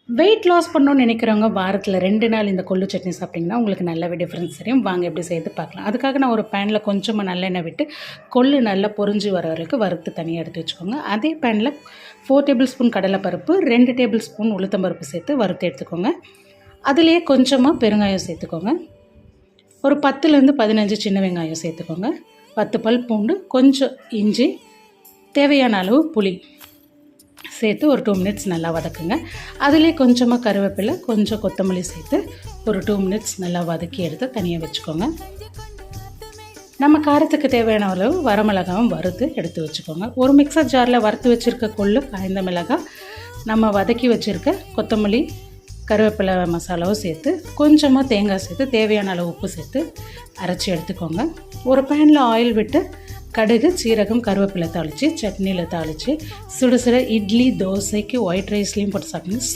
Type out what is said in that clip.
Weight loss பண்ணணும்னு நினைக்கிறவங்க வாரத்தில் 2 நாள் இந்த கொள்ளு சட்னி சாப்பிட்டிங்கன்னா உங்களுக்கு நல்லாவே டிஃப்ரென்ஸ் தெரியும். வாங்க எப்படி செய்து பார்க்கலாம். அதுக்காக நான் ஒரு பேனில் கொஞ்சமாக நல்லெண்ணெய் விட்டு கொள்ளு நல்லா பொரிஞ்சு வர வரைக்கும் வறுத்து தனியாக எடுத்து வச்சுக்கோங்க. அதே பேனில் 4 டேபிள் ஸ்பூன் கடலைப்பருப்பு, 2 டேபிள் ஸ்பூன் உளுத்தம்பருப்பு சேர்த்து வறுத்து எடுத்துக்கோங்க. அதுலேயே கொஞ்சமாக பெருங்காயம் சேர்த்துக்கோங்க. ஒரு 10லேருந்து 15 சின்ன வெங்காயம் சேர்த்துக்கோங்க. 10 பல் பூண்டு, கொஞ்சம் இஞ்சி, தேவையான அளவு புளி சேர்த்து ஒரு 2 மினிட்ஸ் நல்லா வதக்குங்க. அதிலே கொஞ்சமாக கருவேப்பிலை, கொஞ்சம் கொத்தமல்லி சேர்த்து ஒரு 2 மினிட்ஸ் நல்லா வதக்கி எடுத்து தனியாக வச்சுக்கோங்க. நம்ம காரத்துக்கு தேவையான அளவு வரமிளகாவும் வறுத்து எடுத்து வச்சுக்கோங்க. ஒரு மிக்சர் ஜாரில் வறுத்து வச்சுருக்க கொள்ளு, காய்ந்த மிளகாய், நம்ம வதக்கி வச்சுருக்க கொத்தமல்லி, கருவேப்பிலை மசாலாவும் சேர்த்து கொஞ்சமாக தேங்காய் சேர்த்து தேவையான அளவு உப்பு சேர்த்து அரைச்சி எடுத்துக்கோங்க. ஒரு பேனில் ஆயில் விட்டு கடுகு, சீரகம், கருவேப்பிலை தாளித்து சட்னியில் தாளித்து சுட சுட இட்லி, தோசைக்கு, ஒயிட் ரைஸ்லேயும் போட்டு சாப்பிட்டீங்கன்னா